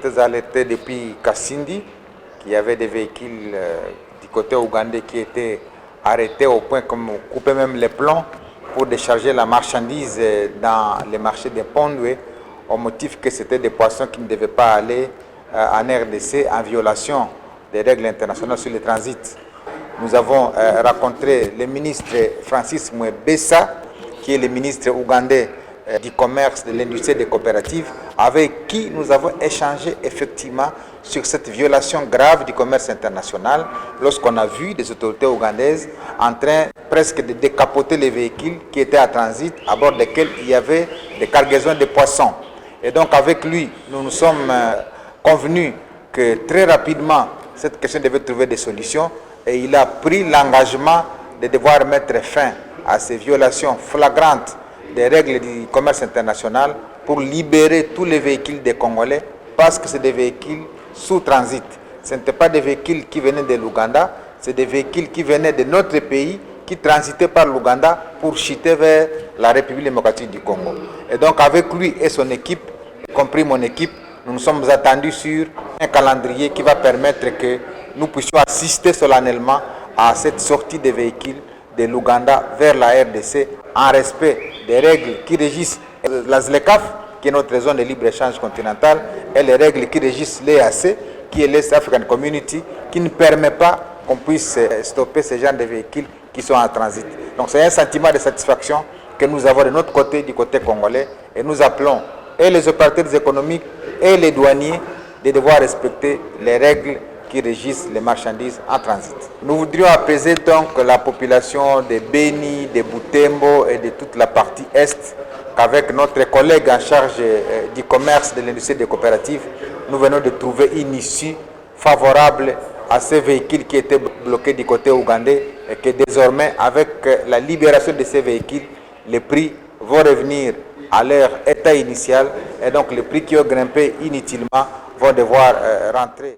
autorités alertaient depuis Kasindi qu'il y avait des véhicules du côté ougandais qui étaient arrêtés au point qu'on coupait même les plombs pour décharger la marchandise dans les marchés de Pondoué au motif que c'était des poissons qui ne devaient pas aller en RDC en violation des règles internationales sur le transit. Nous avons rencontré le ministre Francis Mwebesa, qui est le ministre ougandais du commerce, de l'industrie et des coopératives, avec qui nous avons échangé effectivement sur cette violation grave du commerce international lorsqu'on a vu des autorités ougandaises en train presque de décapoter les véhicules qui étaient à transit à bord desquels il y avait des cargaisons de poissons. Et donc avec lui, nous nous sommes convenus que très rapidement cette question devait trouver des solutions et il a pris l'engagement de devoir mettre fin à ces violations flagrantes des règles du commerce international pour libérer tous les véhicules des Congolais parce que c'est des véhicules sous transit. Ce n'étaient pas des véhicules qui venaient de l'Ouganda, c'est des véhicules qui venaient de notre pays, qui transitaient par l'Ouganda pour chuter vers la République démocratique du Congo. Et donc avec lui et son équipe, y compris mon équipe, nous nous sommes attendus sur un calendrier qui va permettre que nous puissions assister solennellement à cette sortie des véhicules de l'Ouganda vers la RDC en respect des règles qui régissent la ZLECAf, qui est notre zone de libre-échange continentale, et les règles qui régissent l'EAC, qui est l'East African Community, qui ne permet pas qu'on puisse stopper ce genre de véhicules qui sont en transit. Donc c'est un sentiment de satisfaction que nous avons de notre côté, du côté congolais, et nous appelons et les opérateurs économiques et les douaniers de devoir respecter les règles qui régissent les marchandises en transit. Nous voudrions apaiser donc la population de Beni, de Butembo et de toute la partie Est, qu'avec notre collègue en charge du commerce, de l'industrie et des coopératives, nous venons de trouver une issue favorable à ces véhicules qui étaient bloqués du côté ougandais et que désormais, avec la libération de ces véhicules, les prix vont revenir à leur état initial et donc les prix qui ont grimpé inutilement vont devoir rentrer.